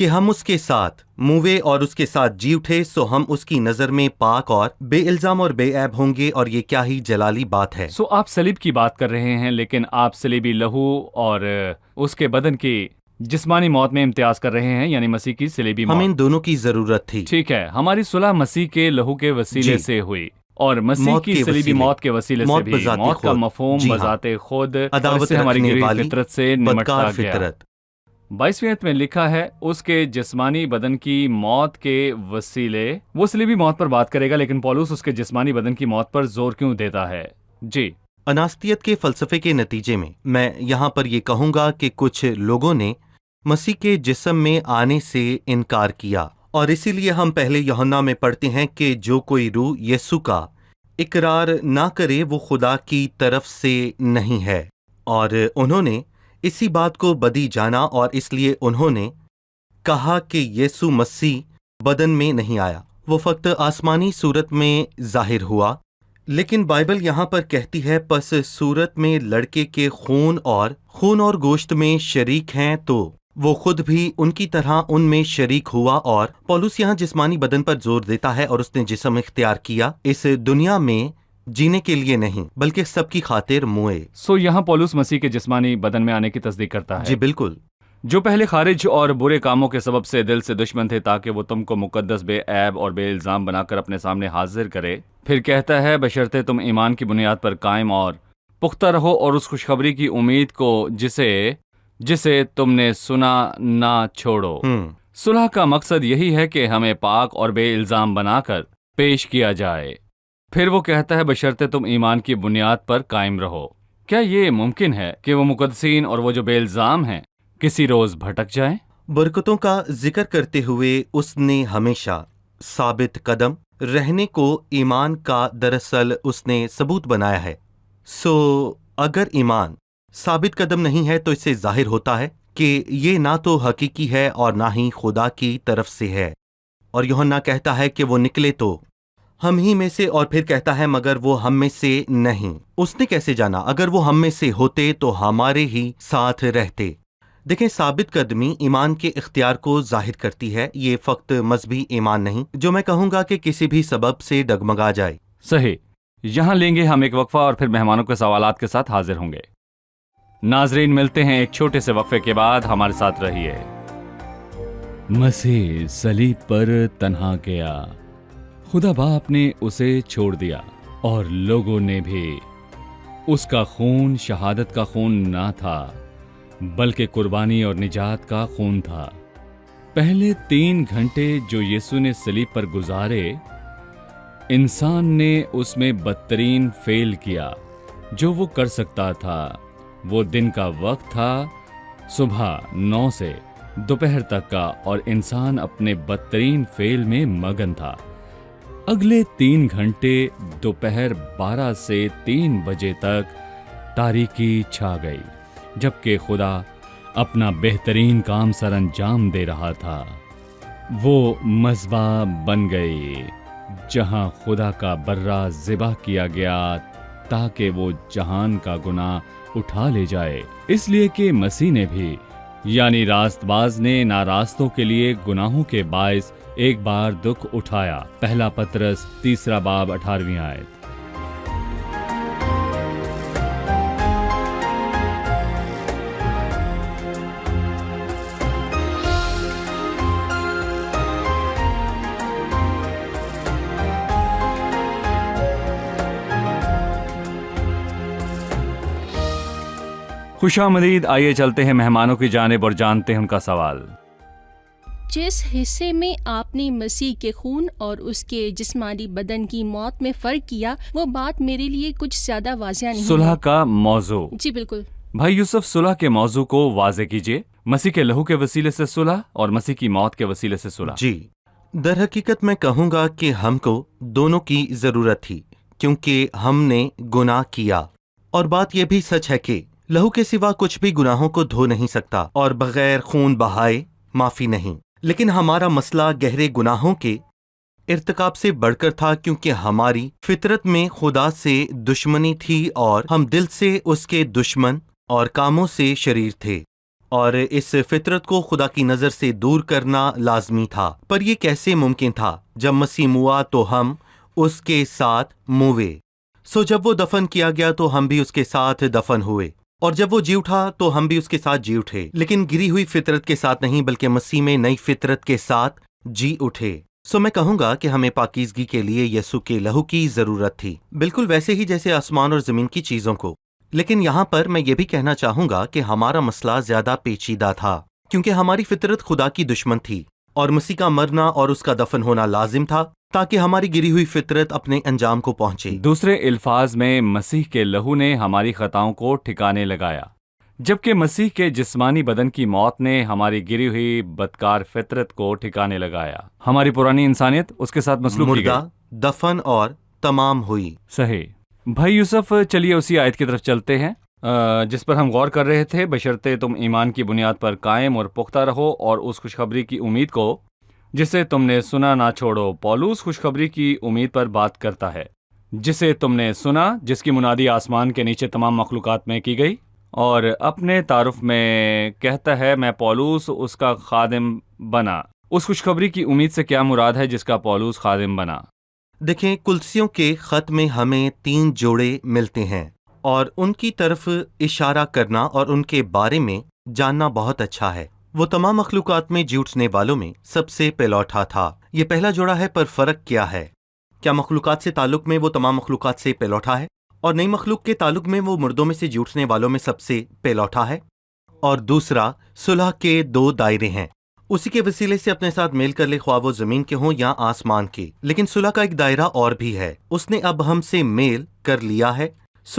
کہ ہم اس کے ساتھ موے اور اس کے ساتھ جی اٹھے، سو ہم اس کی نظر میں پاک اور بے الزام اور بے عیب ہوں گے، اور یہ کیا ہی جلالی بات ہے۔ سو آپ صلیب کی بات کر رہے ہیں، لیکن آپ صلیبی لہو اور اس کے بدن کی جسمانی موت میں امتیاز کر رہے ہیں، یعنی مسیح کی صلیبی ہمیں موت۔ ان دونوں کی ضرورت تھی۔ ٹھیک ہے، ہماری صلح مسیح کے لہو کے وسیلے جی، سے ہوئی، اور مسیح موت کی کے صلیبی وسیلے، موت کے وسیلے سے موت بھی بذات موت کا خود، مفہوم جی ہاں، بذات خود اور اس عداوت سے ہماری رکھنے گری والی فطرت سے نمٹتا بدکار گیا۔ فطرت۔ 22ویں آیت میں لکھا ہے اس کے جسمانی بدن کی موت کے وسیلے، وہ صلیبی موت پر بات کرے گا، لیکن پولس اس کے جسمانی بدن کی موت پر زور کیوں دیتا ہے؟ جی، اناستیت کے فلسفے کے نتیجے میں یہاں پر یہ کہوں گا کہ کچھ لوگوں نے مسیح کے جسم میں آنے سے انکار کیا، اور اسی لیے ہم پہلے یوحنا میں پڑھتے ہیں کہ جو کوئی روح یسوع کا اقرار نہ کرے وہ خدا کی طرف سے نہیں ہے، اور انہوں نے اسی بات کو بدی جانا، اور اس لیے انہوں نے کہا کہ یسوع مسیح بدن میں نہیں آیا، وہ فقط آسمانی صورت میں ظاہر ہوا۔ لیکن بائبل یہاں پر کہتی ہے پس صورت میں لڑکے کے خون اور گوشت میں شریک ہیں، تو وہ خود بھی ان کی طرح ان میں شریک ہوا۔ اور پولس یہاں جسمانی بدن پر زور دیتا ہے، اور اس نے جسم اختیار کیا اس دنیا میں جینے کے لیے نہیں بلکہ سب کی خاطر موئے۔ سو یہاں پولس مسیح کے جسمانی بدن میں آنے کی تصدیق کرتا ہے، جی بالکل، جو پہلے خارج اور برے کاموں کے سبب سے دل سے دشمن تھے، تاکہ وہ تم کو مقدس، بے عیب اور بے الزام بنا کر اپنے سامنے حاضر کرے۔ پھر کہتا ہے بشرطے تم ایمان کی بنیاد پر قائم اور پختہ رہو، اور اس خوشخبری کی امید کو جسے تم نے سنا نہ چھوڑو۔ صلح کا مقصد یہی ہے کہ ہمیں پاک اور بے الزام بنا کر پیش کیا جائے۔ پھر وہ کہتا ہے بشرطے تم ایمان کی بنیاد پر قائم رہو۔ کیا یہ ممکن ہے کہ وہ مقدسین اور وہ جو بے الزام ہیں کسی روز بھٹک جائیں؟ برکتوں کا ذکر کرتے ہوئے اس نے ہمیشہ ثابت قدم رہنے کو ایمان کا دراصل اس نے ثبوت بنایا ہے۔ سو اگر ایمان ثابت قدم نہیں ہے تو اس سے ظاہر ہوتا ہے کہ یہ نہ تو حقیقی ہے اور نہ ہی خدا کی طرف سے ہے۔ اور یوحنا کہتا ہے کہ وہ نکلے تو ہم ہی میں سے، اور پھر کہتا ہے مگر وہ ہم میں سے نہیں۔ اس نے کیسے جانا؟ اگر وہ ہم میں سے ہوتے تو ہمارے ہی ساتھ رہتے۔ دیکھیں، ثابت قدمی ایمان کے اختیار کو ظاہر کرتی ہے، یہ فقط مذہبی ایمان نہیں جو میں کہوں گا کہ کسی بھی سبب سے ڈگمگا جائے۔ صحیح، یہاں لیں گے ہم ایک وقفہ، اور پھر مہمانوں کے سوالات کے ساتھ حاضر ہوں گے۔ ناظرین، ملتے ہیں ایک چھوٹے سے وقفے کے بعد، ہمارے ساتھ رہیے۔ مسیح صلیب پر تنہا گیا، خدا باپ نے اسے چھوڑ دیا، اور لوگوں نے بھی۔ اس کا خون شہادت کا خون نہ تھا بلکہ قربانی اور نجات کا خون تھا۔ پہلے 3 گھنٹے جو یسوع نے صلیب پر گزارے، انسان نے اس میں بدترین فعل کیا جو وہ کر سکتا تھا۔ وہ دن کا وقت تھا، صبح 9 سے دوپہر تک کا، اور انسان اپنے بدترین فعل میں مگن تھا۔ اگلے 3 گھنٹے دوپہر 12 سے 3 بجے تک تاریکی چھا گئی، جبکہ خدا اپنا بہترین کام سر انجام دے رہا تھا۔ وہ مذبح بن گئی جہاں خدا کا برہ ذبح کیا گیا تاکہ وہ جہان کا گناہ اٹھا لے جائے، اس لیے کہ مسیح نے بھی، یعنی راست باز نے، ناراستوں کے لیے گناہوں کے باعث ایک بار دکھ اٹھایا۔ پہلا پطرس 3 باب 18 آیت۔ خوش آمدید، آئیے چلتے ہیں مہمانوں کی جانب اور جانتے ہیں ان کا سوال۔ جس حصے میں آپ نے مسیح کے خون اور اس کے جسمانی بدن کی موت میں فرق کیا، وہ بات میرے لیے کچھ زیادہ واضح نہیں صلح ہے۔ کا موضوع۔ جی بالکل۔ بھائی یوسف، صلح کے موضوع کو واضح کیجیے۔ مسیح کے لہو کے وسیلے سے صلح اور مسیح کی موت کے وسیلے سے صلح۔ جی، در حقیقت میں کہوں گا کہ ہم کو دونوں کی ضرورت تھی، کیونکہ ہم نے گناہ کیا، اور بات یہ بھی سچ ہے کہ لہو کے سوا کچھ بھی گناہوں کو دھو نہیں سکتا، اور بغیر خون بہائے معافی نہیں۔ لیکن ہمارا مسئلہ گہرے گناہوں کے ارتکاب سے بڑھ کر تھا، کیونکہ ہماری فطرت میں خدا سے دشمنی تھی، اور ہم دل سے اس کے دشمن اور کاموں سے شریر تھے۔ اور اس فطرت کو خدا کی نظر سے دور کرنا لازمی تھا۔ پر یہ کیسے ممکن تھا؟ جب مسیح موا تو ہم اس کے ساتھ موے، جب وہ دفن کیا گیا تو ہم بھی اس کے ساتھ دفن ہوئے، اور جب وہ جی اٹھا تو ہم بھی اس کے ساتھ جی اٹھے، لیکن گری ہوئی فطرت کے ساتھ نہیں بلکہ مسیح میں نئی فطرت کے ساتھ جی اٹھے۔ میں کہوں گا کہ ہمیں پاکیزگی کے لیے یسوع کے لہو کی ضرورت تھی، بالکل ویسے ہی جیسے آسمان اور زمین کی چیزوں کو۔ لیکن یہاں پر میں یہ بھی کہنا چاہوں گا کہ ہمارا مسئلہ زیادہ پیچیدہ تھا، کیونکہ ہماری فطرت خدا کی دشمن تھی، اور مسیح کا مرنا اور اس کا دفن ہونا لازم تھا تاکہ ہماری گری ہوئی فطرت اپنے انجام کو پہنچے۔ دوسرے الفاظ میں مسیح کے لہو نے ہماری خطاؤں کو ٹھکانے لگایا، جبکہ مسیح کے جسمانی بدن کی موت نے ہماری گری ہوئی بدکار فطرت کو ٹھکانے لگایا۔ ہماری پرانی انسانیت اس کے ساتھ مسلوب کی مردہ گئی، دفن اور تمام ہوئی۔ صحیح۔ بھائی یوسف، چلیے اسی آیت کی طرف چلتے ہیں جس پر ہم غور کر رہے تھے، بشرطے تم ایمان کی بنیاد پر قائم اور پختہ رہو اور اس خوشخبری کی امید کو جسے تم نے سنا نہ چھوڑو۔ پولوس خوشخبری کی امید پر بات کرتا ہے، جسے تم نے سنا، جس کی منادی آسمان کے نیچے تمام مخلوقات میں کی گئی، اور اپنے تعارف میں کہتا ہے میں پولوس اس کا خادم بنا۔ اس خوشخبری کی امید سے کیا مراد ہے جس کا پولوس خادم بنا؟ دیکھیں، کلسیوں کے خط میں ہمیں 3 جوڑے ملتے ہیں، اور ان کی طرف اشارہ کرنا اور ان کے بارے میں جاننا بہت اچھا ہے۔ وہ تمام مخلوقات میں جھوٹنے والوں میں سب سے پہلوٹا تھا۔ یہ پہلا جوڑا ہے، پر فرق کیا ہے؟ کیا مخلوقات سے تعلق میں وہ تمام مخلوقات سے پہلوٹا ہے، اور نئی مخلوق کے تعلق میں وہ مردوں میں سے جھوٹنے والوں میں سب سے پہلوٹا ہے؟ اور دوسرا، صلح کے 2 دائرے ہیں، اسی کے وسیلے سے اپنے ساتھ میل کر لے، خواہ وہ زمین کے ہوں یا آسمان کے۔ لیکن صلح کا ایک دائرہ اور بھی ہے، اس نے اب ہم سے میل کر لیا ہے،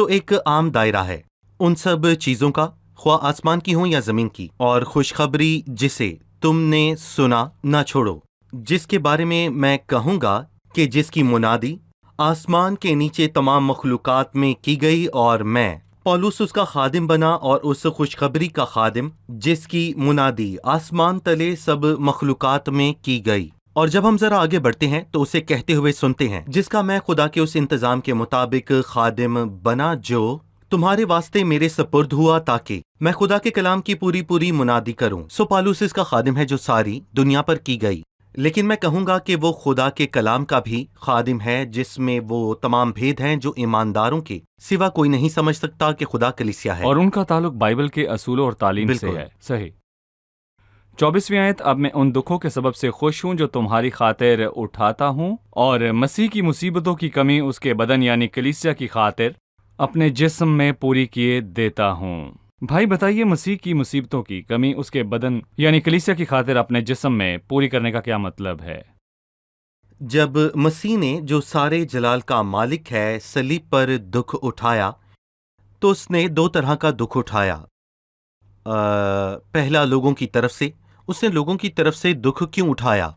ایک عام دائرہ ہے ان سب چیزوں کا، خواہ آسمان کی ہوں یا زمین کی۔ اور خوشخبری جسے تم نے سنا نہ چھوڑو، جس کے بارے میں کہوں گا کہ جس کی منادی آسمان کے نیچے تمام مخلوقات میں کی گئی، اور میں پولوس اس کا خادم بنا، اور اس خوشخبری کا خادم جس کی منادی آسمان تلے سب مخلوقات میں کی گئی۔ اور جب ہم ذرا آگے بڑھتے ہیں تو اسے کہتے ہوئے سنتے ہیں، جس کا میں خدا کے اس انتظام کے مطابق خادم بنا جو تمہارے واسطے میرے سپرد ہوا، تاکہ میں خدا کے کلام کی پوری منادی کروں۔ پولوس اس کا خادم ہے جو ساری دنیا پر کی گئی، لیکن میں کہوں گا کہ وہ خدا کے کلام کا بھی خادم ہے، جس میں وہ تمام بھید ہیں جو ایمانداروں کے سوا کوئی نہیں سمجھ سکتا کہ خدا کلیسیا ہے، اور ان کا تعلق بائبل کے اصولوں اور تعلیم سے ہے۔ صحیح۔ 24ویں آیت، اب میں ان دکھوں کے سبب سے خوش ہوں جو تمہاری خاطر اٹھاتا ہوں، اور مسیح کی مصیبتوں کی کمی اس کے بدن یعنی کلیسیا کی خاطر اپنے جسم میں پوری کیے دیتا ہوں۔ بھائی بتائیے، مسیح کی مصیبتوں کی کمی اس کے بدن یعنی کلیسیا کی خاطر اپنے جسم میں پوری کرنے کا کیا مطلب ہے؟ جب مسیح نے، جو سارے جلال کا مالک ہے، صلیب پر دکھ اٹھایا تو اس نے 2 طرح کا دکھ اٹھایا۔ پہلا، لوگوں کی طرف سے۔ اس نے لوگوں کی طرف سے دکھ کیوں اٹھایا؟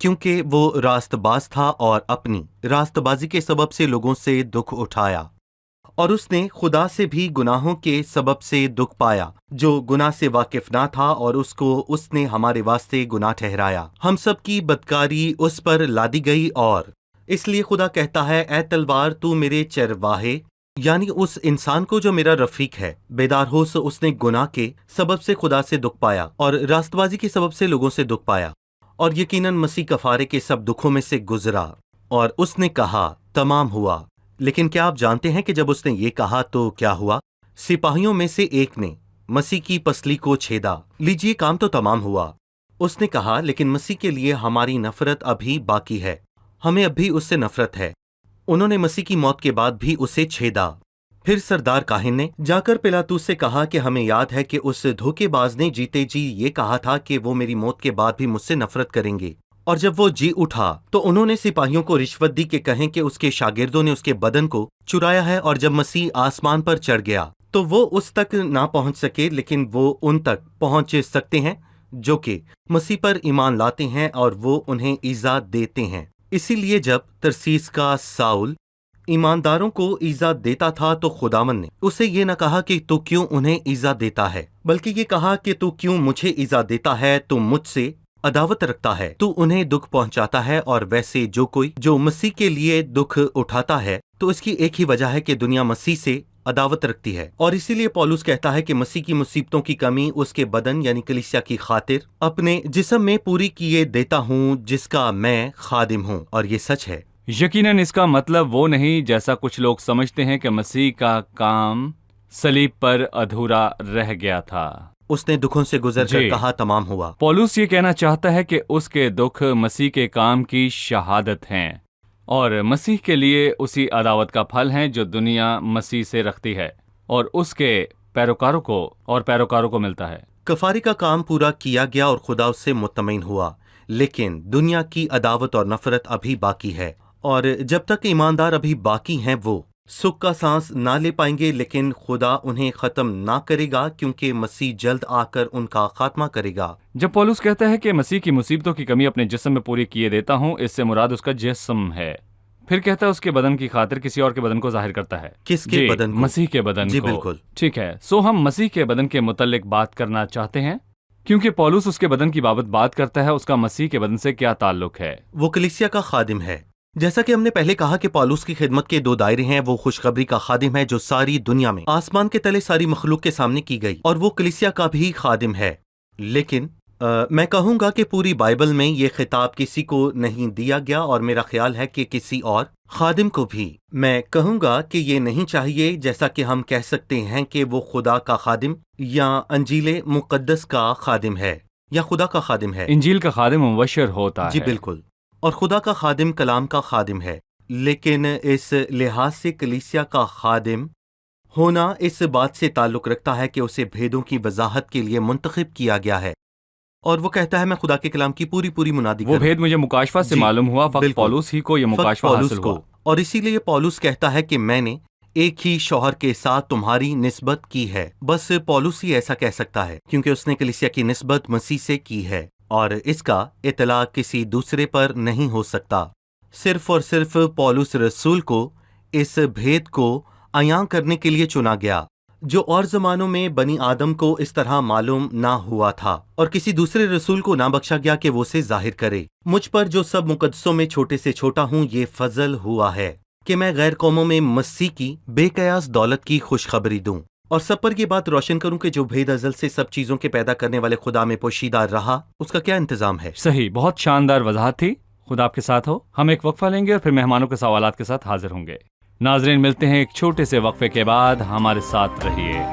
کیونکہ وہ راست باز تھا اور اپنی راست بازی کے سبب سے لوگوں سے دکھ اٹھایا، اور اس نے خدا سے بھی گناہوں کے سبب سے دکھ پایا، جو گناہ سے واقف نہ تھا، اور اس نے ہمارے واسطے گناہ ٹھہرایا۔ ہم سب کی بدکاری اس پر لادی گئی، اور اس لیے خدا کہتا ہے، اے تلوار تو میرے چرواہے، یعنی اس انسان کو جو میرا رفیق ہے، بیدار ہو۔ اس نے گناہ کے سبب سے خدا سے دکھ پایا، اور راست بازی کے سبب سے لوگوں سے دکھ پایا، اور یقیناً مسیح کفارے کے سب دکھوں میں سے گزرا، اور اس نے کہا تمام ہوا۔ لیکن کیا آپ جانتے ہیں کہ جب اس نے یہ کہا تو کیا ہوا؟ سپاہیوں میں سے ایک نے مسیح کی پسلی کو چھیدا۔ لیجیے، کام تو تمام ہوا۔ اس نے کہا، لیکن مسیح کے لیے ہماری نفرت ابھی باقی ہے، ہمیں اب بھی اس سے نفرت ہے۔ انہوں نے مسیح کی موت کے بعد بھی اسے چھیدا۔ پھر سردار کاہن نے جا کر پلاطس سے کہا کہ ہمیں یاد ہے کہ اس دھوکے باز نے جیتے جی یہ کہا تھا کہ وہ میری موت کے بعد بھی مجھ سے نفرت کریں گے، اور جب وہ جی اٹھا تو انہوں نے سپاہیوں کو رشوت دی کہ کہیں کہ اس کے شاگردوں نے اس کے بدن کو چرایا ہے، اور جب مسیح آسمان پر چڑھ گیا تو وہ اس تک نہ پہنچ سکے، لیکن وہ ان تک پہنچ سکتے ہیں جو کہ مسیح پر ایمان لاتے ہیں، اور وہ انہیں ایذا دیتے ہیں۔ اسی لیے جب ترسیس کا ساؤل ایمانداروں کو ایذا دیتا تھا تو خداوند نے اسے یہ نہ کہا کہ تو کیوں انہیں ایذا دیتا ہے، بلکہ یہ کہا کہ تو کیوں مجھے ایذا دیتا ہے، تو مجھ سے عداوت رکھتا ہے، تو انہیں دکھ پہنچاتا ہے۔ اور ویسے جو کوئی جو مسیح کے لیے دکھ اٹھاتا ہے تو اس کی ایک ہی وجہ ہے کہ دنیا مسیح سے عداوت رکھتی ہے، اور اسی لیے پولس کہتا ہے کہ مسیح کی مصیبتوں کی کمی اس کے بدن یعنی کلیسیا کی خاطر اپنے جسم میں پوری کیے دیتا ہوں جس کا میں خادم ہوں، اور یہ سچ ہے۔ یقیناً اس کا مطلب وہ نہیں جیسا کچھ لوگ سمجھتے ہیں کہ مسیح کا کام صلیب پر ادھورا رہ گیا تھا۔ اس نے دکھوں سے گزر کر جی۔ کہا تمام ہوا۔ پولس یہ کہنا چاہتا ہے کہ اس کے دکھ مسیح کے کام کی شہادت ہیں اور مسیح کے لیے اسی عداوت کا پھل ہیں جو دنیا مسیح سے رکھتی ہے اور اس کے پیروکاروں کو ملتا ہے۔ کفاری کا کام پورا کیا گیا اور خدا اس سے مطمئن ہوا، لیکن دنیا کی عداوت اور نفرت ابھی باقی ہے، اور جب تک ایماندار ابھی باقی ہیں وہ سکھ کا سانس نہ لے پائیں گے، لیکن خدا انہیں ختم نہ کرے گا کیونکہ مسیح جلد آ کر ان کا خاتمہ کرے گا۔ جب پولس کہتا ہے کہ مسیح کی مصیبتوں کی کمی اپنے جسم میں پوری کیے دیتا ہوں، اس سے مراد اس کا جسم ہے۔ پھر کہتا ہے اس کے بدن کی خاطر کسی اور کے بدن کو ظاہر کرتا ہے۔ کس کے بدن کو؟ مسیح کے بدن جی کو۔ بالکل۔ ٹھیک ہے، سو ہم مسیح کے بدن کے متعلق بات کرنا چاہتے ہیں کیونکہ پولس اس کے بدن کی بابت بات کرتا ہے، اس کا مسیح کے بدن سے کیا تعلق ہے؟ وہ کلیسیا کا خادم ہے۔ جیسا کہ ہم نے پہلے کہا کہ پولس کی خدمت کے 2 دائرے ہیں، وہ خوشخبری کا خادم ہے جو ساری دنیا میں آسمان کے تلے ساری مخلوق کے سامنے کی گئی، اور وہ کلیسیا کا بھی خادم ہے۔ لیکن میں کہوں گا کہ پوری بائبل میں یہ خطاب کسی کو نہیں دیا گیا، اور میرا خیال ہے کہ کسی اور خادم کو بھی۔ میں کہوں گا کہ یہ نہیں چاہیے جیسا کہ ہم کہہ سکتے ہیں کہ وہ خدا کا خادم یا انجیل مقدس کا خادم ہے یا خدا کا خادم ہے۔ انجیل کا خادم مبشر ہوتا ہے۔ جی بالکل، اور خدا کا خادم کلام کا خادم ہے، لیکن اس لحاظ سے کلیسیا کا خادم ہونا اس بات سے تعلق رکھتا ہے کہ اسے بھیدوں کی وضاحت کے لیے منتخب کیا گیا ہے، اور وہ کہتا ہے میں خدا کے کلام کی پوری منادی وہ کروں۔ بھید مجھے مکاشفہ سے جی، معلوم ہوا، فقط بالکل۔ پولس ہی کو یہ فقط مکاشفہ پولس حاصل کو، ہوا۔ اور اسی لیے پولس کہتا ہے کہ میں نے ایک ہی شوہر کے ساتھ تمہاری نسبت کی ہے۔ بس پولس ہی ایسا کہہ سکتا ہے کیونکہ اس نے کلیسیا کی نسبت مسیح سے کی ہے، اور اس کا اطلاق کسی دوسرے پر نہیں ہو سکتا۔ صرف اور صرف پولس رسول کو اس بھید کو عیاں کرنے کے لیے چنا گیا جو اور زمانوں میں بنی آدم کو اس طرح معلوم نہ ہوا تھا، اور کسی دوسرے رسول کو نہ بخشا گیا کہ وہ اسے ظاہر کرے۔ مجھ پر جو سب مقدسوں میں چھوٹے سے چھوٹا ہوں یہ فضل ہوا ہے کہ میں غیر قوموں میں مسیح کی بے قیاس دولت کی خوشخبری دوں، اور سب پر یہ بات روشن کروں کہ جو بھید ازل سے سب چیزوں کے پیدا کرنے والے خدا میں پوشیدہ رہا، اس کا کیا انتظام ہے۔ صحیح، بہت شاندار وضاحت تھی۔ خدا آپ کے ساتھ ہو۔ ہم ایک وقفہ لیں گے اور پھر مہمانوں کے سوالات کے ساتھ حاضر ہوں گے۔ ناظرین، ملتے ہیں ایک چھوٹے سے وقفے کے بعد، ہمارے ساتھ رہیے۔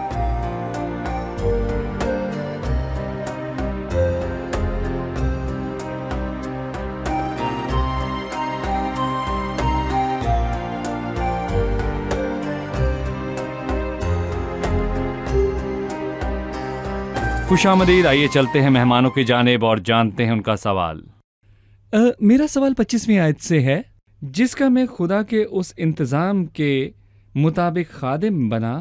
خوش آمدید، آئیے چلتے ہیں مہمانوں کی جانب اور جانتے ہیں ان کا سوال۔ میرا سوال 25ویں آیت سے ہے، جس کا میں خدا کے اس انتظام کے مطابق خادم بنا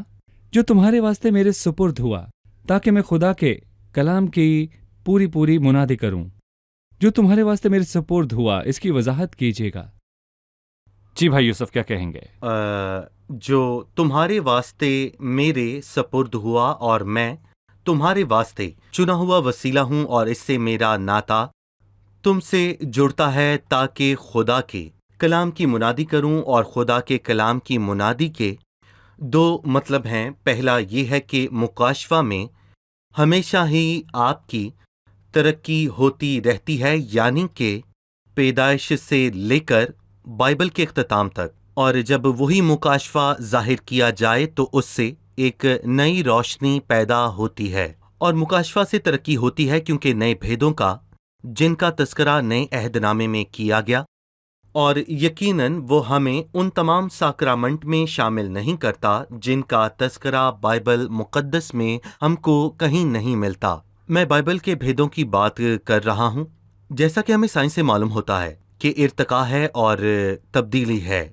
جو تمہارے واسطے میرے سپرد ہوا، تاکہ میں خدا کے کلام کی پوری منادی کروں۔ جو تمہارے واسطے میرے سپرد ہوا، اس کی وضاحت کیجیے گا۔ جی بھائی یوسف، کیا کہیں گے؟ جو تمہارے واسطے میرے سپرد ہوا، اور میں تمہارے واسطے چنا ہوا وسیلہ ہوں، اور اس سے میرا ناطہ تم سے جڑتا ہے تاکہ خدا کے کلام کی منادی کروں۔ اور خدا کے کلام کی منادی کے 2 مطلب ہیں۔ پہلا یہ ہے کہ مکاشفہ میں ہمیشہ ہی آپ کی ترقی ہوتی رہتی ہے، یعنی کہ پیدائش سے لے کر بائبل کے اختتام تک، اور جب وہی مکاشفہ ظاہر کیا جائے تو اس سے ایک نئی روشنی پیدا ہوتی ہے، اور مکاشفہ سے ترقی ہوتی ہے کیونکہ نئے بھیدوں کا جن کا تذکرہ نئے عہد نامے میں کیا گیا، اور یقیناً وہ ہمیں ان تمام ساکرامنٹ میں شامل نہیں کرتا جن کا تذکرہ بائبل مقدس میں ہم کو کہیں نہیں ملتا۔ میں بائبل کے بھیدوں کی بات کر رہا ہوں، جیسا کہ ہمیں سائنس سے معلوم ہوتا ہے کہ ارتقاء ہے اور تبدیلی ہے،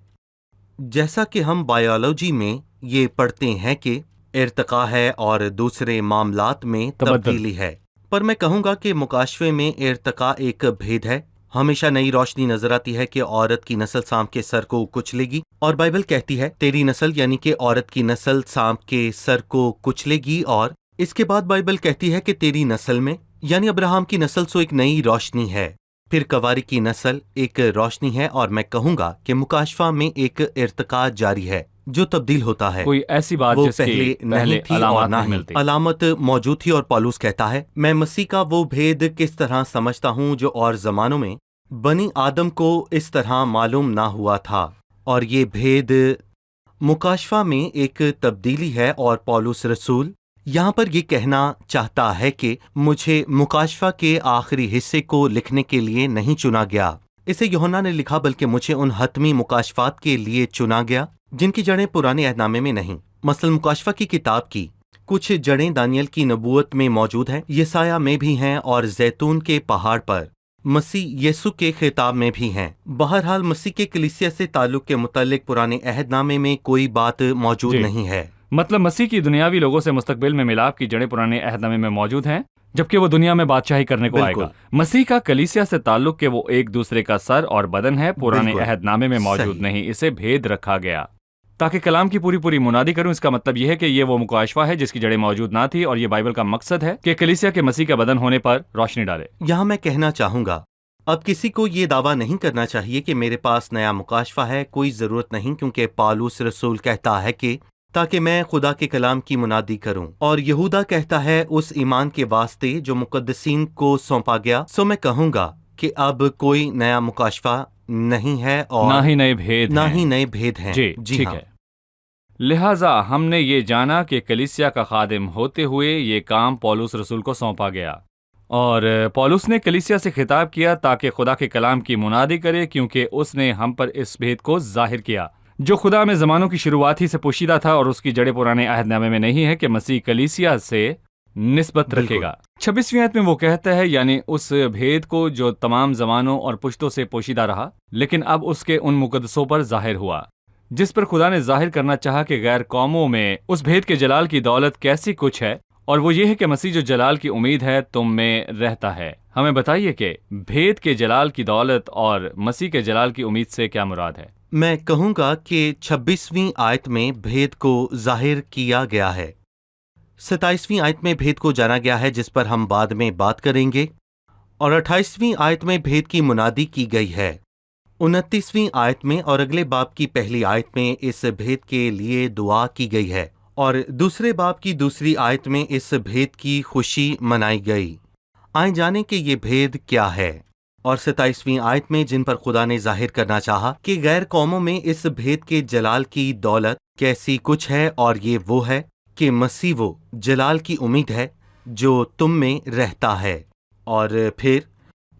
جیسا کہ ہم بائیولوجی میں یہ پڑھتے ہیں کہ ارتقاء ہے اور دوسرے معاملات میں تبدیلی ہے، پر میں کہوں گا کہ مکاشفے میں ارتقاء ایک بھید ہے۔ ہمیشہ نئی روشنی نظر آتی ہے کہ عورت کی نسل سانپ کے سر کو کچلے گی، اور بائبل کہتی ہے تیری نسل یعنی کہ عورت کی نسل سانپ کے سر کو کچلے گی، اور اس کے بعد بائبل کہتی ہے کہ تیری نسل میں یعنی ابراہیم کی نسل سو ایک نئی روشنی ہے، پھر کواری کی نسل ایک روشنی ہے، اور میں کہوں گا کہ مکاشفہ میں ایک ارتقاء جاری ہے۔ جو تبدیل ہوتا ہے کوئی ایسی بات وہ جس کی پہلے نہیں تھی اور علامات نہ نہیں ہی ملتی۔ علامت موجود تھی، اور پالوس کہتا ہے میں مسیح کا وہ بھید کس طرح سمجھتا ہوں جو اور زمانوں میں بنی آدم کو اس طرح معلوم نہ ہوا تھا، اور یہ بھید مکاشفہ میں ایک تبدیلی ہے، اور پالوس رسول یہاں پر یہ کہنا چاہتا ہے کہ مجھے مکاشفہ کے آخری حصے کو لکھنے کے لیے نہیں چنا گیا، اسے یوحنا نے لکھا، بلکہ مجھے ان حتمی مکاشفات کے لیے چنا گیا جن کی جڑیں پرانے عہد نامے میں نہیں۔ مثلا مکاشفہ کی کتاب کی کچھ جڑیں دانیل کی نبوت میں موجود ہیں، یسایہ میں بھی ہیں، اور زیتون کے پہاڑ پر مسیح یسوع کے خطاب میں بھی ہیں۔ بہرحال مسیح کے کلیسیا سے تعلق کے متعلق پرانے عہد نامے میں کوئی بات موجود جی۔ نہیں ہے۔ مطلب مسیح کی دنیاوی لوگوں سے مستقبل میں ملاپ کی جڑیں پرانے عہد نامے میں موجود ہیں، جبکہ وہ دنیا میں بادشاہی کرنے کو آئے بالکل۔ گا۔ مسیح کا کلیسیا سے تعلق کہ وہ ایک دوسرے کا سر اور بدن ہے، پرانے بالکل۔ عہد نامے میں موجود صحیح۔ نہیں، اسے بھید رکھا گیا تاکہ کلام کی پوری منادی کروں۔ اس کا مطلب یہ ہے کہ یہ وہ مکاشفہ ہے جس کی جڑیں موجود نہ تھی، اور یہ بائبل کا مقصد ہے کہ کلیسیا کے مسیح کا بدن ہونے پر روشنی ڈالے۔ یہاں میں کہنا چاہوں گا، اب کسی کو یہ دعویٰ نہیں کرنا چاہیے کہ میرے پاس نیا مکاشفہ ہے، کوئی ضرورت نہیں، کیونکہ پالوس رسول کہتا ہے کہ تاکہ میں خدا کے کلام کی منادی کروں، اور یہودا کہتا ہے اس ایمان کے واسطے جو مقدسین کو سونپا گیا۔ سو میں کہوں گا کہ اب کوئی نیا مکاشفہ نہیں ہے، اور نہ ہی نئے بھید نہ ہیں۔ ہی نئے بھید ہیں۔ جی ٹھیک ہاں۔ ہے۔ لہٰذا ہم نے یہ جانا کہ کلیسیا کا خادم ہوتے ہوئے یہ کام پولس رسول کو سونپا گیا، اور پولس نے کلیسیا سے خطاب کیا تاکہ خدا کے کلام کی منادی کرے، کیونکہ اس نے ہم پر اس بھید کو ظاہر کیا جو خدا میں زمانوں کی شروعات ہی سے پوشیدہ تھا، اور اس کی جڑیں پرانے عہد نامے میں نہیں ہے کہ مسیح کلیسیا سے نسبت رکھے بالکل۔ گا۔ 26ویں آیت میں وہ کہتا ہے، یعنی اس بھید کو جو تمام زمانوں اور پشتوں سے پوشیدہ رہا، لیکن اب اس کے ان مقدسوں پر ظاہر ہوا جس پر خدا نے ظاہر کرنا چاہا کہ غیر قوموں میں اس بھید کے جلال کی دولت کیسی کچھ ہے، اور وہ یہ ہے کہ مسیح جو جلال کی امید ہے تم میں رہتا ہے۔ ہمیں بتائیے کہ بھید کے جلال کی دولت اور مسیح کے جلال کی امید سے کیا مراد ہے؟ میں کہوں گا کہ 26ویں آیت میں بھید کو ظاہر کیا گیا ہے، 27ویں آیت میں بھید کو جانا گیا ہے جس پر ہم بعد میں بات کریں گے، اور 28ویں آیت میں بھید کی منادی کی گئی ہے، 29ویں آیت میں اور اگلے باب کی پہلی آیت میں اس بھید کے لیے دعا کی گئی ہے، اور دوسرے باب کی دوسری آیت میں اس بھید کی خوشی منائی گئی۔ آئیں جانیں کہ یہ بھید کیا ہے، اور 27ویں آیت میں جن پر خدا نے ظاہر کرنا چاہا کہ غیر قوموں میں اس بھید کے جلال کی دولت کیسی کچھ ہے، اور یہ وہ ہے کہ مسیح وہ جلال کی امید ہے جو تم میں رہتا ہے۔ اور پھر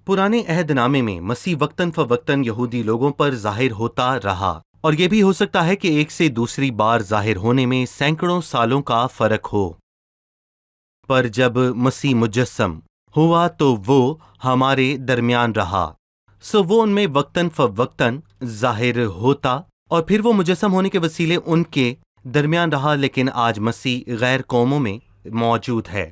پرانے عہد نامے میں مسیح وقتاً فوقتاً یہودی لوگوں پر ظاہر ہوتا رہا، اور یہ بھی ہو سکتا ہے کہ ایک سے دوسری بار ظاہر ہونے میں سینکڑوں سالوں کا فرق ہو، پر جب مسیح مجسم ہوا تو وہ ہمارے درمیان رہا، سو وہ ان میں وقتاً فوقتاً ظاہر ہوتا، اور پھر وہ مجسم ہونے کے وسیلے ان کے درمیان رہا، لیکن آج مسیح غیر قوموں میں موجود ہے۔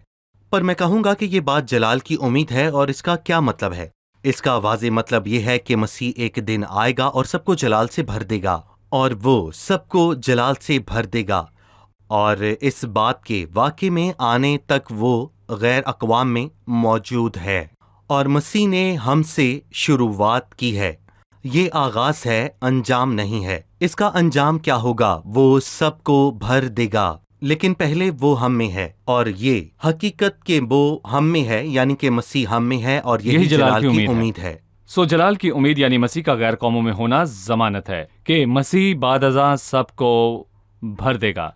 پر میں کہوں گا کہ یہ بات جلال کی امید ہے، اور اس کا کیا مطلب ہے؟ اس کا واضح مطلب یہ ہے کہ مسیح ایک دن آئے گا اور سب کو جلال سے بھر دے گا، اور وہ سب کو جلال سے بھر دے گا، اور اس بات کے واقعے میں آنے تک وہ غیر اقوام میں موجود ہے، اور مسیح نے ہم سے شروعات کی ہے۔ یہ آغاز ہے، انجام نہیں ہے۔ اس کا انجام کیا ہوگا؟ وہ سب کو بھر دے گا، لیکن پہلے وہ ہم میں ہے، اور یہ حقیقت کہ وہ ہم میں ہے، یعنی کہ مسیح ہم میں ہے، اور یہی جلال کی امید ہے۔ سو جلال کی امید یعنی مسیح کا غیر قوموں میں ہونا ضمانت ہے کہ مسیح بعد ازاں سب کو بھر دے گا۔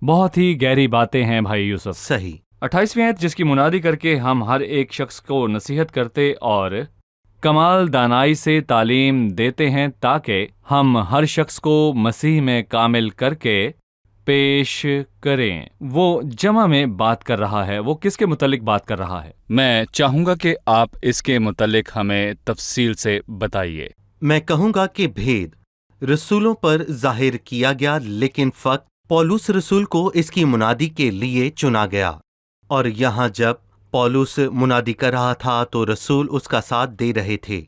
بہت ہی گہری باتیں ہیں بھائی یوسف۔ صحیح۔ 28ویں آیت جس کی منادی کر کے ہم ہر ایک شخص کو نصیحت کرتے اور کمال دانائی سے تعلیم دیتے ہیں تاکہ ہم ہر شخص کو مسیح میں کامل کر کے پیش کریں۔ وہ جمع میں بات کر رہا ہے، وہ کس کے متعلق بات کر رہا ہے؟ میں چاہوں گا کہ آپ اس کے متعلق ہمیں تفصیل سے بتائیے۔ میں کہوں گا کہ بھید رسولوں پر ظاہر کیا گیا، لیکن فقط پولس رسول کو اس کی منادی کے لیے چنا گیا، اور یہاں جب پولس منادی کر رہا تھا تو رسول اس کا ساتھ دے رہے تھے،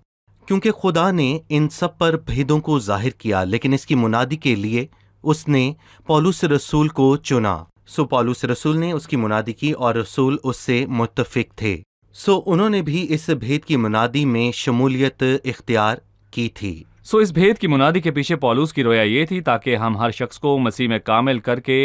کیونکہ خدا نے ان سب پر بھیدوں کو ظاہر کیا، لیکن اس کی منادی کے لیے اس نے پولس رسول کو چنا۔ سو پولس رسول نے اس کی منادی کی، اور رسول اس سے متفق تھے، سو انہوں نے بھی اس بھید کی منادی میں شمولیت اختیار کی تھی۔ سو اس بھید کی منادی کے پیچھے پولوس کی رویا یہ تھی تاکہ ہم ہر شخص کو مسیح میں کامل کر کے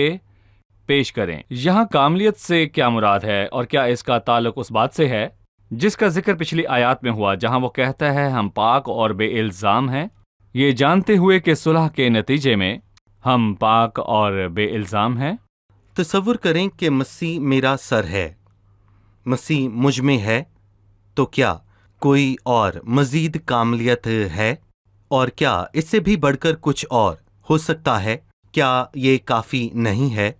پیش کریں۔ یہاں کاملیت سے کیا مراد ہے اور کیا اس کا تعلق اس بات سے ہے جس کا ذکر پچھلی آیات میں ہوا جہاں وہ کہتا ہے ہم پاک اور بے الزام ہیں، یہ جانتے ہوئے کہ صلح کے نتیجے میں ہم پاک اور بے الزام ہیں؟ تصور کریں کہ مسیح میرا سر ہے، مسیح مجھ میں ہے، تو کیا کوئی اور مزید کاملیت ہے؟ اور کیا اس سے بھی بڑھ کر کچھ اور ہو سکتا ہے؟ کیا یہ کافی نہیں ہے؟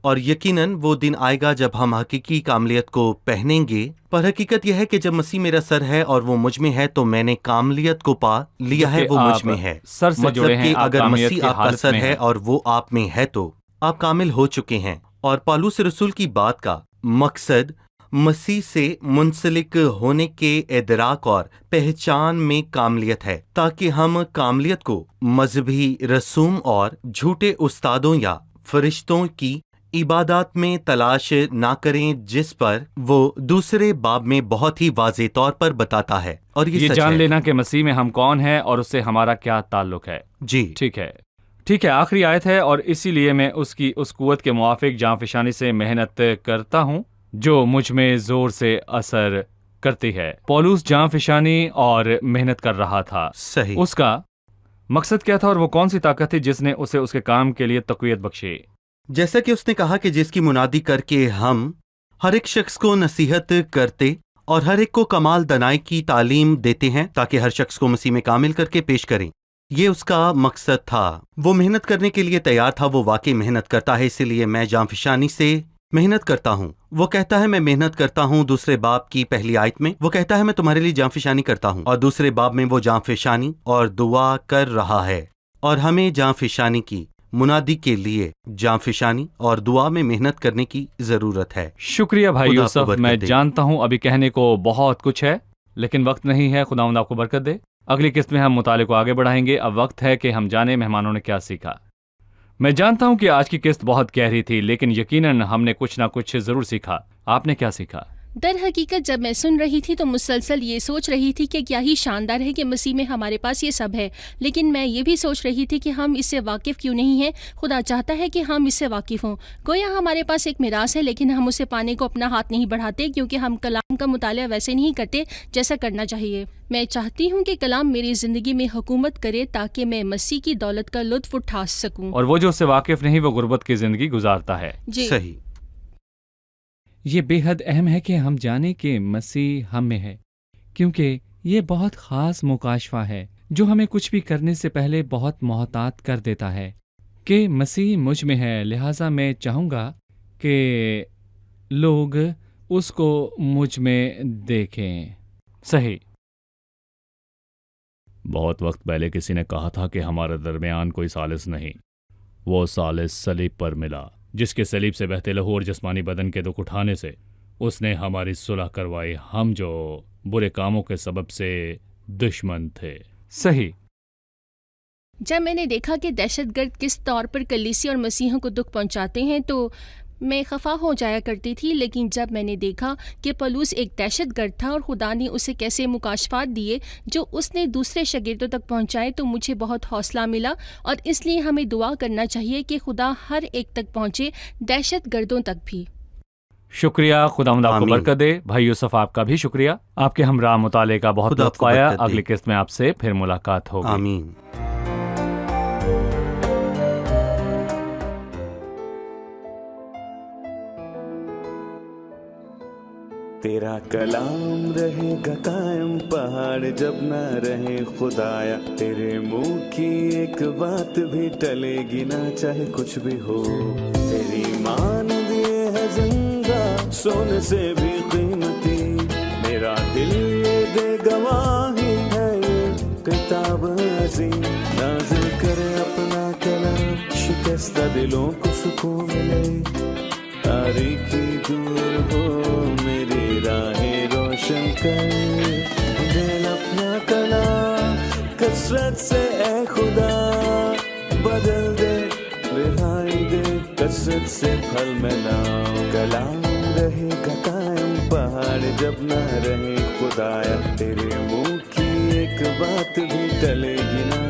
اور یقیناً وہ دن آئے گا جب ہم حقیقی کاملیت کو پہنیں گے، پر حقیقت یہ ہے کہ جب مسیح میرا سر ہے اور وہ مجھ میں ہے تو میں نے کاملیت کو پا لیا ہے، وہ مجھ میں ہے۔ سر سے جڑے مطلب ہیں، کہ آپ اگر کاملیت مسیح کی آپ کا حالت سر میں ہے ہیں۔ اور وہ آپ میں ہے تو آپ کامل ہو چکے ہیں۔ اور پالوس رسول کی بات کا مقصد مسیح سے منسلک ہونے کے ادراک اور پہچان میں کاملیت ہے، تاکہ ہم کاملیت کو مذہبی رسوم اور جھوٹے استادوں یا فرشتوں کی عبادات میں تلاش نہ کریں، جس پر وہ دوسرے باب میں بہت ہی واضح طور پر بتاتا ہے، اور یہ سچ جان ہے۔ لینا کہ مسیح میں ہم کون ہیں اور اس سے ہمارا کیا تعلق ہے۔ جی ٹھیک ہے، آخری آیت ہے، اور اسی لیے میں اس کی اس قوت کے موافق جاں فشانی سے محنت کرتا ہوں جو مجھ میں زور سے اثر کرتی ہے۔ پولوس جاں فشانی اور محنت کر رہا تھا، صحیح۔ اس کا مقصد کیا تھا اور وہ کون سی طاقت تھی جس نے اسے اس کے کام کے لیے تقویت بخشی؟ جیسا کہ اس نے کہا کہ جس کی منادی کر کے ہم ہر ایک شخص کو نصیحت کرتے اور ہر ایک کو کمال دانائی کی تعلیم دیتے ہیں تاکہ ہر شخص کو مسیح میں کامل کر کے پیش کریں، یہ اس کا مقصد تھا۔ وہ محنت کرنے کے لیے تیار تھا، وہ واقعی محنت کرتا ہے، اسی لیے میں جاں فشانی سے محنت کرتا ہوں۔ وہ کہتا ہے میں محنت کرتا ہوں، دوسرے باب کی پہلی آیت میں وہ کہتا ہے میں تمہارے لیے جاں فشانی کرتا ہوں، اور دوسرے باب میں وہ جاں فشانی اور دعا کر رہا ہے، اور ہمیں جاں فشانی کی منادی کے لیے جاں فشانی اور دعا میں محنت کرنے کی ضرورت ہے۔ شکریہ بھائی خدا آپ کو یوسف، برکت میں دے۔ جانتا ہوں ابھی کہنے کو بہت کچھ ہے لیکن وقت نہیں ہے۔ خداوند آپ کو برکت دے۔ اگلی قسط میں ہم مطالعے کو آگے بڑھائیں گے۔ اب وقت ہے کہ ہم جانیں مہمانوں نے کیا سیکھا۔ میں جانتا ہوں کہ آج کی قسط بہت گہری تھی لیکن یقیناً ہم نے کچھ نہ کچھ ضرور سیکھا۔ آپ نے کیا سیکھا؟ در حقیقت جب میں سن رہی تھی تو مسلسل یہ سوچ رہی تھی کہ کیا ہی شاندار ہے کہ مسیح میں ہمارے پاس یہ سب ہے، لیکن میں یہ بھی سوچ رہی تھی کہ ہم اس سے واقف کیوں نہیں ہیں۔ خدا چاہتا ہے کہ ہم اس سے واقف ہوں۔ گویا ہمارے پاس ایک میراث ہے لیکن ہم اسے پانے کو اپنا ہاتھ نہیں بڑھاتے کیونکہ ہم کلام کا مطالعہ ویسے نہیں کرتے جیسا کرنا چاہیے۔ میں چاہتی ہوں کہ کلام میری زندگی میں حکومت کرے تاکہ میں مسیح کی دولت کا لطف اٹھا سکوں۔ اور وہ جو اس سے واقف نہیں وہ غربت کی زندگی گزارتا ہے۔ جی صحیح۔ یہ بے حد اہم ہے کہ ہم جانیں کہ مسیح ہم میں ہے، کیونکہ یہ بہت خاص مکاشفہ ہے جو ہمیں کچھ بھی کرنے سے پہلے بہت محتاط کر دیتا ہے کہ مسیح مجھ میں ہے، لہٰذا میں چاہوں گا کہ لوگ اس کو مجھ میں دیکھیں۔ صحیح۔ بہت وقت پہلے کسی نے کہا تھا کہ ہمارے درمیان کوئی ثالث نہیں، وہ ثالث صلیب پر ملا، جس کے صلیب سے بہتے لہو اور جسمانی بدن کے دکھ اٹھانے سے اس نے ہماری صلح کروائی، ہم جو برے کاموں کے سبب سے دشمن تھے۔ صحیح۔ جب میں نے دیکھا کہ دہشت گرد کس طور پر کلیسیا اور مسیحوں کو دکھ پہنچاتے ہیں تو میں خفا ہو جایا کرتی تھی، لیکن جب میں نے دیکھا کہ پولوس ایک دہشت گرد تھا اور خدا نے اسے کیسے مکاشفات دیے جو اس نے دوسرے شاگردوں تک پہنچائے تو مجھے بہت حوصلہ ملا، اور اس لیے ہمیں دعا کرنا چاہیے کہ خدا ہر ایک تک پہنچے، دہشت گردوں تک بھی۔ شکریہ، خداوند آپ کو آمین۔ برکت دے۔ بھائی یوسف آپ کا بھی شکریہ، آپ کے ہمراہ مطالعے کا بہت خدا آپ لطف کو آیا۔ برکت دے۔ اگلی قسط میں آپ سے پھر ملاقات ہوگی۔ آمین۔ تیرا کلام رہے گا قائم، پہاڑ جب نہ رہے خدایا، تیرے منہ کی ایک بات بھی ٹلے گی نہ چاہے کچھ بھی ہو، تیری مانند یہ ہے زندہ سونے سے بھی قیمتی، میرا دل یہ دے گواہی ہے یہ کتاب عظیم، نازل کرے اپنا کلام، شکستہ دلوں کو سکون ملے، تاریکی دور ہو میری راہیں روشن کر، دل اپنا کلام کثرت سے اے خدا بدل دے، رہائی دے کثرت سے پھل ملاؤ، کلام رہے گا قائم، پہاڑ جب نہ رہے خدایا، تیرے منہ کی ایک بات بھی ٹلے گی نہ